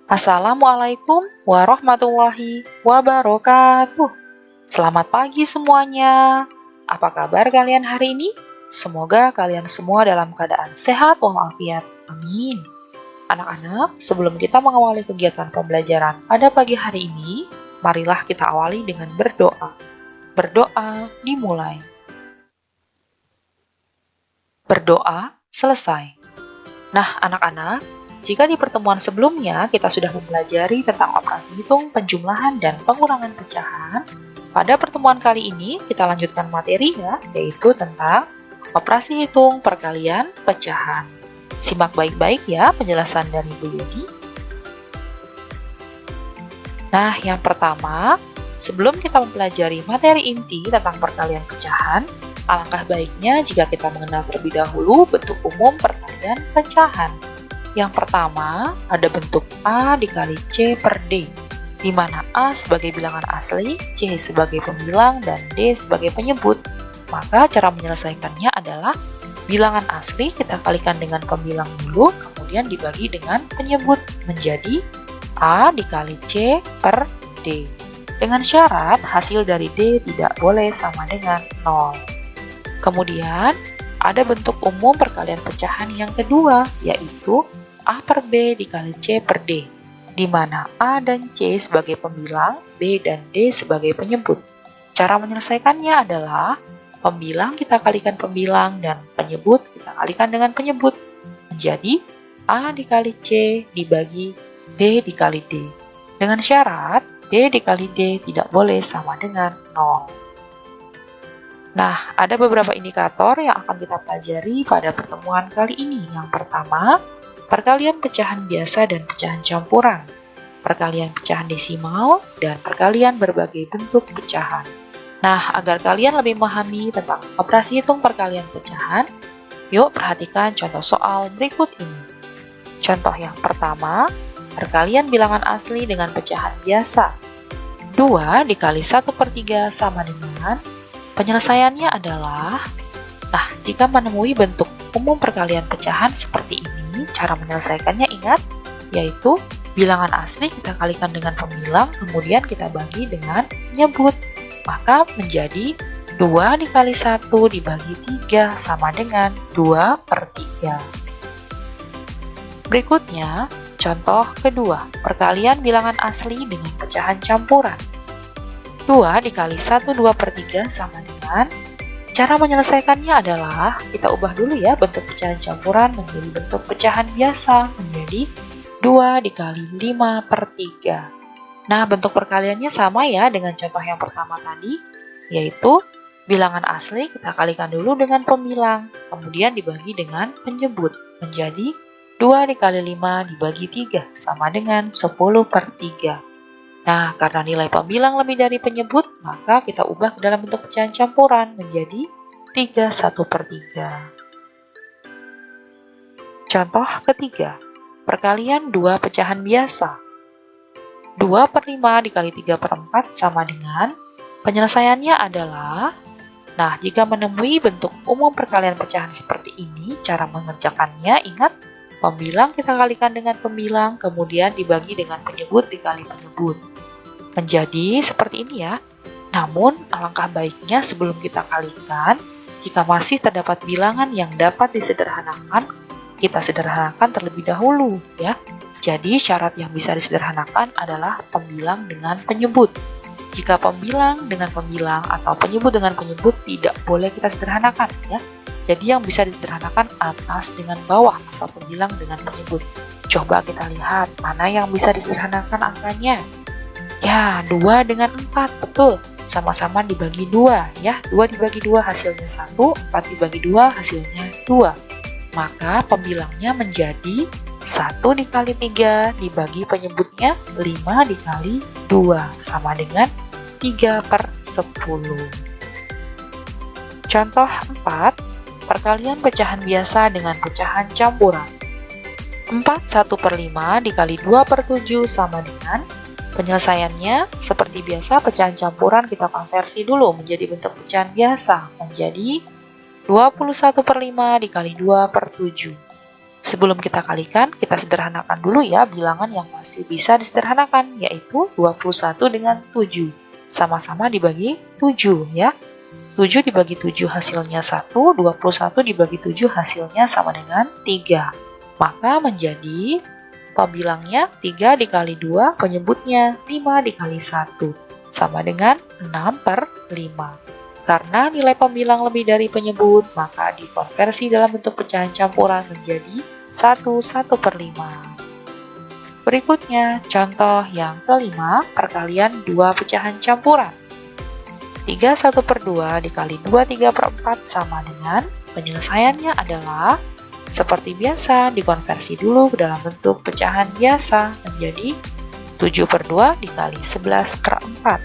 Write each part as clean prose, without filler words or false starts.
Assalamualaikum warahmatullahi wabarakatuh. Selamat pagi semuanya. Apa kabar kalian hari ini? Semoga kalian semua dalam keadaan sehat walafiat. Amin. Anak-anak, sebelum kita mengawali kegiatan pembelajaran pada pagi hari ini, marilah kita awali dengan berdoa. Berdoa dimulai. Berdoa selesai. Nah, anak-anak, jika di pertemuan sebelumnya kita sudah mempelajari tentang operasi hitung, penjumlahan, dan pengurangan pecahan, pada pertemuan kali ini kita lanjutkan materi yaitu tentang operasi hitung, perkalian, pecahan. Simak baik-baik ya penjelasan dari Bu Yuni. Nah, yang pertama, sebelum kita mempelajari materi inti tentang perkalian pecahan, alangkah baiknya jika kita mengenal terlebih dahulu bentuk umum perkalian pecahan. Yang pertama, ada bentuk A dikali C per D, di mana A sebagai bilangan asli, C sebagai pembilang, dan D sebagai penyebut. Maka cara menyelesaikannya adalah bilangan asli kita kalikan dengan pembilang dulu, kemudian dibagi dengan penyebut, menjadi A dikali C per D. Dengan syarat hasil dari D tidak boleh sama dengan 0. Kemudian, ada bentuk umum perkalian pecahan yang kedua, yaitu A per B dikali C per D, di mana A dan C sebagai pembilang, B dan D sebagai penyebut. Cara menyelesaikannya adalah pembilang kita kalikan pembilang dan penyebut kita kalikan dengan penyebut, menjadi A dikali C dibagi B dikali D. Dengan syarat B dikali D tidak boleh sama dengan 0. Nah, ada beberapa indikator yang akan kita pelajari pada pertemuan kali ini. Yang pertama, perkalian pecahan biasa dan pecahan campuran, perkalian pecahan desimal, dan perkalian berbagai bentuk pecahan. Nah, agar kalian lebih memahami tentang operasi hitung perkalian pecahan, yuk perhatikan contoh soal berikut ini. Contoh yang pertama, perkalian bilangan asli dengan pecahan biasa. 2 dikali 1 per 3 sama dengan, penyelesaiannya adalah, nah, jika menemui bentuk umum perkalian pecahan seperti ini, cara menyelesaikannya ingat, yaitu bilangan asli kita kalikan dengan pembilang, kemudian kita bagi dengan penyebut. Maka menjadi 2 dikali 1 dibagi 3 sama dengan 2 per 3. Berikutnya, contoh kedua, perkalian bilangan asli dengan pecahan campuran. 2 dikali 1 2 per 3 sama dengan, cara menyelesaikannya adalah kita ubah dulu ya bentuk pecahan campuran menjadi bentuk pecahan biasa, menjadi 2 dikali 5 per 3. Nah, bentuk perkaliannya sama ya dengan contoh yang pertama tadi, yaitu bilangan asli kita kalikan dulu dengan pembilang, kemudian dibagi dengan penyebut, menjadi 2 dikali 5 dibagi 3 sama dengan 10 per 3. Nah, karena nilai pembilang lebih dari penyebut, maka kita ubah ke dalam bentuk pecahan campuran menjadi 3 1 per 3. Contoh ketiga, perkalian 2 pecahan biasa. 2 per 5 dikali 3 per 4 sama dengan, penyelesaiannya adalah, nah, jika menemui bentuk umum perkalian pecahan seperti ini, cara mengerjakannya ingat, pembilang kita kalikan dengan pembilang, kemudian dibagi dengan penyebut dikali penyebut. Menjadi seperti ini ya. Namun, alangkah baiknya sebelum kita kalikan, jika masih terdapat bilangan yang dapat disederhanakan, kita sederhanakan terlebih dahulu ya. Jadi, syarat yang bisa disederhanakan adalah pembilang dengan penyebut. Jika pembilang dengan pembilang atau penyebut dengan penyebut tidak boleh kita sederhanakan ya. Jadi yang bisa disederhanakan atas dengan bawah atau pembilang dengan penyebut. Coba kita lihat mana yang bisa disederhanakan angkanya. Ya, 2 dengan 4, betul. Sama-sama dibagi 2 ya. 2 dibagi 2 hasilnya 1, 4 dibagi 2 hasilnya 2. Maka pembilangnya menjadi 1 dikali 3 dibagi penyebutnya 5 dikali 2 sama dengan 3 per 10. Contoh 4, perkalian pecahan biasa dengan pecahan campuran. 4 1 per 5 dikali 2 per 7 sama dengan, penyelesaiannya seperti biasa pecahan campuran kita konversi dulu menjadi bentuk pecahan biasa, menjadi 21 per 5 dikali 2 per 7. Sebelum kita kalikan, kita sederhanakan dulu ya bilangan yang masih bisa disederhanakan, yaitu 21 dengan 7. Sama-sama dibagi 7 ya. 7 dibagi 7 hasilnya 1, 21 dibagi 7 hasilnya sama dengan 3. Maka menjadi pembilangnya 3 dikali 2, penyebutnya 5 dikali 1. Sama dengan 6/5. Karena nilai pembilang lebih dari penyebut, maka dikonversi dalam bentuk pecahan campuran menjadi 1/5. Berikutnya, contoh yang kelima, perkalian 2 pecahan campuran. 3 1/2 dikali 2 3/4 sama dengan, penyelesaiannya adalah, seperti biasa, dikonversi dulu ke dalam bentuk pecahan biasa menjadi 7/2 dikali 11/4.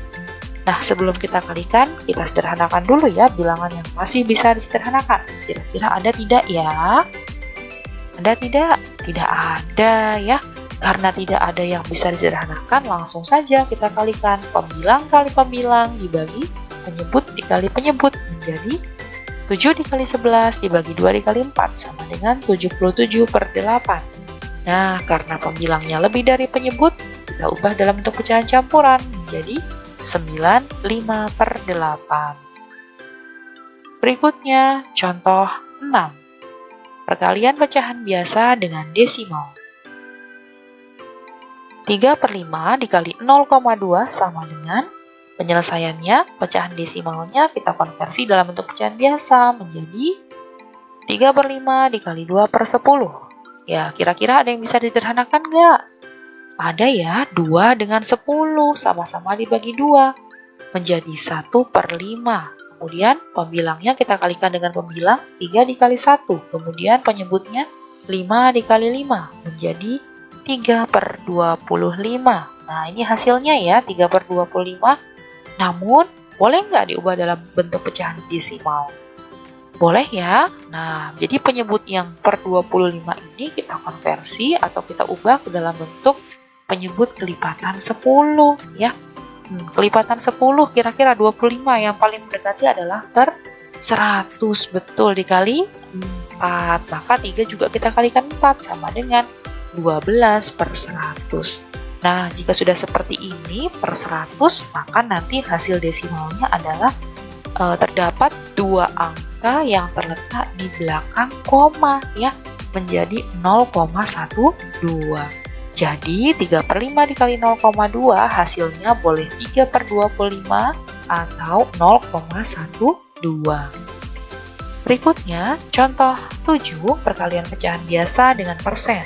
Nah, sebelum kita kalikan, kita sederhanakan dulu ya bilangan yang masih bisa disederhanakan. Kira-kira ada tidak ya? Ada tidak? Tidak ada ya. Karena tidak ada yang bisa disederhanakan, langsung saja kita kalikan. Pembilang kali pembilang dibagi penyebut dikali penyebut menjadi 7 dikali 11 dibagi 2 dikali 4 sama dengan 77/8. Nah, karena pembilangnya lebih dari penyebut, kita ubah dalam bentuk pecahan campuran menjadi 9/5/8. Berikutnya, contoh 6. Perkalian pecahan biasa dengan desimal. 3/5 dikali 0,2 sama dengan, penyelesaiannya, pecahan desimalnya kita konversi dalam bentuk pecahan biasa menjadi 3/5 dikali 2/10. Ya, kira-kira ada yang bisa disederhanakan nggak? Ada ya, 2 dengan 10 sama-sama dibagi 2 menjadi 1/5. Kemudian pembilangnya kita kalikan dengan pembilang 3 dikali 1. Kemudian penyebutnya 5 dikali 5 menjadi 3/25. Nah, ini hasilnya ya, 3/25. Namun, boleh nggak diubah dalam bentuk pecahan desimal? Boleh ya. Nah, jadi penyebut yang per 25 ini kita konversi atau kita ubah ke dalam bentuk penyebut kelipatan 10 ya. Kelipatan 10 kira-kira 25, yang paling mendekati adalah per 100, betul, dikali 4. Maka 3 juga kita kalikan 4 sama dengan 12/100. Nah, jika sudah seperti ini per 100, maka nanti hasil desimalnya adalah terdapat 2 angka yang terletak di belakang koma ya, menjadi 0,12. Jadi 3/5 dikali 0,2 hasilnya boleh 3/25 atau 0,12. Berikutnya, contoh 7, perkalian pecahan biasa dengan persen.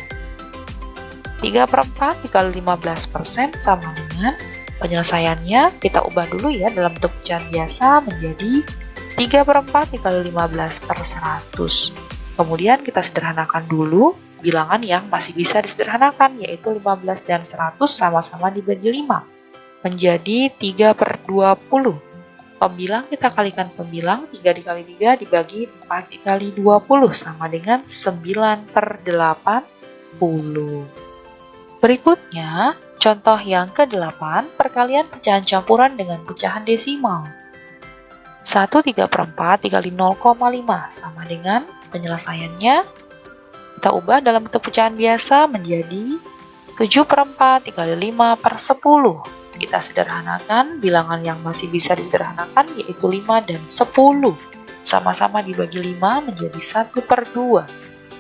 3/4 dikali 15% sama dengan, penyelesaiannya kita ubah dulu ya dalam bentuk pecahan biasa menjadi 3/4 dikali 15/100. Kemudian kita sederhanakan dulu bilangan yang masih bisa disederhanakan, yaitu 15 dan 100 sama-sama dibagi 5 menjadi 3/20. Pembilang kita kalikan pembilang, 3 dikali 3 dibagi 4 dikali 20 sama dengan 9/80. Berikutnya, contoh yang ke-8, perkalian pecahan campuran dengan pecahan desimal. 1/3 dikali 0,5 sama dengan, penyelesaiannya kita ubah dalam bentuk pecahan biasa menjadi 7/4 dikali 5/10. Kita sederhanakan bilangan yang masih bisa disederhanakan, yaitu 5 dan 10. Sama-sama dibagi 5 menjadi 1/2.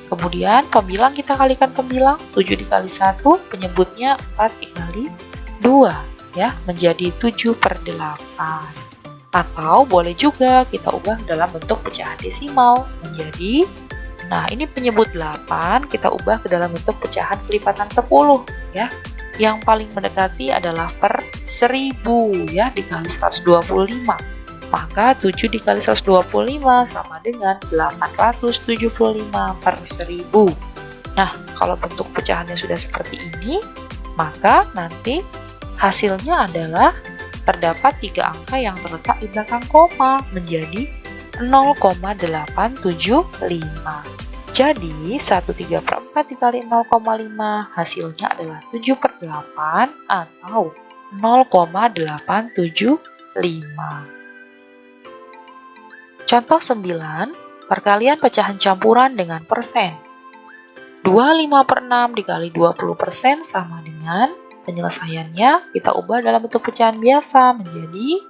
Kemudian pembilang kita kalikan pembilang, 7 dikali 1, penyebutnya 4 dikali 2 ya, menjadi 7/8. Atau boleh juga kita ubah dalam bentuk pecahan desimal menjadi, nah ini penyebut 8, kita ubah ke dalam bentuk pecahan kelipatan 10 ya. Yang paling mendekati adalah per 1000 ya, dikali 125. Maka 7 dikali 125 sama dengan 875/1000. Nah, kalau bentuk pecahannya sudah seperti ini, maka nanti hasilnya adalah terdapat 3 angka yang terletak di belakang koma menjadi 0,875. Jadi 1/3 dikali 0,5 hasilnya adalah 7/8 atau 0,875. Contoh 9, perkalian pecahan campuran dengan persen. 25/6 dikali 20% sama dengan penyelesaiannya kita ubah dalam bentuk pecahan biasa menjadi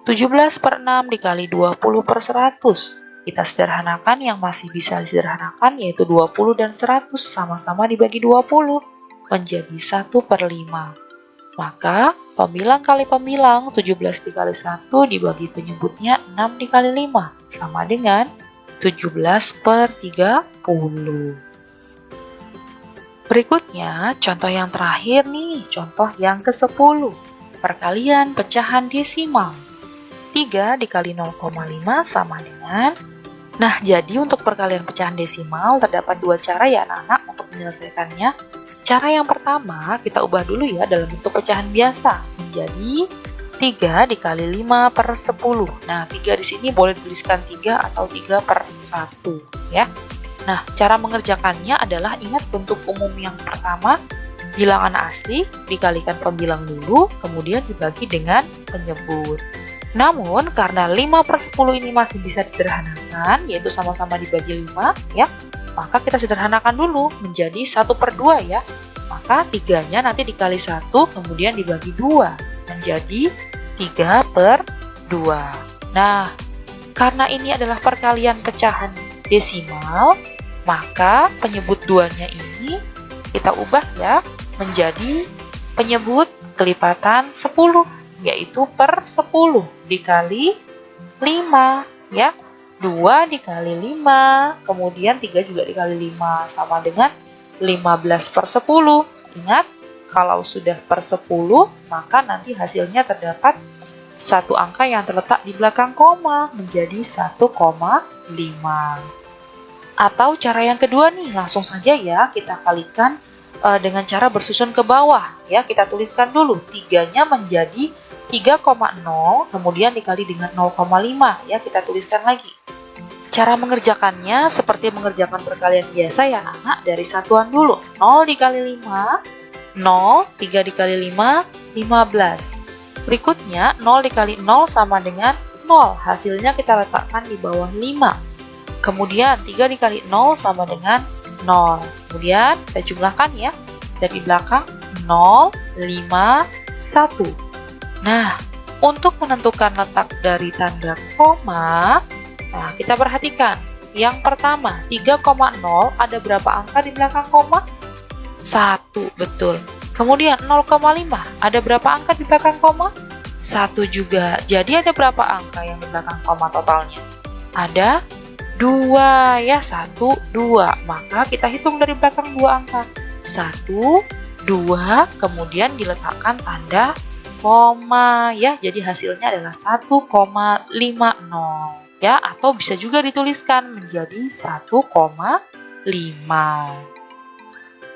17/6 dikali 20/100. Kita sederhanakan yang masih bisa disederhanakan yaitu 20 dan 100 sama-sama dibagi 20 menjadi 1/5. Maka pembilang kali pembilang 17 dikali 1 dibagi penyebutnya 6 dikali 5 sama dengan 17/30. Berikutnya contoh yang terakhir nih, contoh yang ke-10. Perkalian pecahan desimal. 3 dikali 0,5 sama dengan. Nah, jadi untuk perkalian pecahan desimal terdapat dua cara ya anak-anak untuk menyelesaikannya. Cara yang pertama, kita ubah dulu ya dalam bentuk pecahan biasa menjadi 3 dikali 5/10. Nah, 3 di sini boleh dituliskan 3 atau 3/1 ya. Nah, cara mengerjakannya adalah ingat bentuk umum yang pertama, bilangan asli dikalikan pembilang dulu, kemudian dibagi dengan penyebut. Namun, karena 5/10 ini masih bisa disederhanakan, yaitu sama-sama dibagi 5 ya, maka kita sederhanakan dulu menjadi 1/2 ya. Maka 3-nya nanti dikali 1, kemudian dibagi 2, menjadi 3/2. Nah, karena ini adalah perkalian pecahan desimal, maka penyebut 2-nya ini kita ubah ya menjadi penyebut kelipatan 10, yaitu per 10 dikali 5 ya. 2 dikali 5, kemudian 3 juga dikali 5 sama dengan 15/10. Ingat, kalau sudah per 10, maka nanti hasilnya terdapat satu angka yang terletak di belakang koma menjadi 1,5. Atau cara yang kedua nih, langsung saja ya kita kalikan dengan cara bersusun ke bawah ya. Kita tuliskan dulu 3-nya menjadi 3,0, kemudian dikali dengan 0,5 ya, kita tuliskan lagi. Cara mengerjakannya seperti mengerjakan perkalian biasa ya anak, dari satuan dulu. 0 dikali 5, 0, 3 dikali 5, 15. Berikutnya 0 dikali 0 sama dengan 0, hasilnya kita letakkan di bawah 5. Kemudian 3 dikali 0 sama dengan 0. Kemudian kita jumlahkan ya, dari belakang 0, 5, 1. Nah, untuk menentukan letak dari tanda koma, nah kita perhatikan. Yang pertama, 3,0 ada berapa angka di belakang koma? 1, betul. Kemudian 0,5 ada berapa angka di belakang koma? 1 juga. Jadi ada berapa angka yang di belakang koma totalnya? Ada 2 ya, 1, 2. Maka kita hitung dari belakang 2 angka. 1, 2, kemudian diletakkan tanda koma ya, jadi hasilnya adalah 1,50 ya, atau bisa juga dituliskan menjadi 1,5.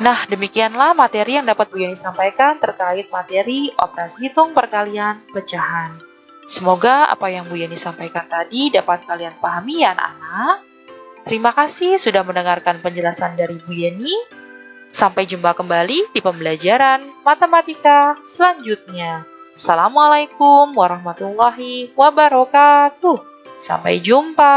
Nah, demikianlah materi yang dapat Bu Yani sampaikan terkait materi operasi hitung perkalian pecahan. Semoga apa yang Bu Yani sampaikan tadi dapat kalian pahami ya anak-anak. Terima kasih sudah mendengarkan penjelasan dari Bu Yani. Sampai jumpa kembali di pembelajaran matematika selanjutnya. Assalamualaikum warahmatullahi wabarakatuh. Sampai jumpa.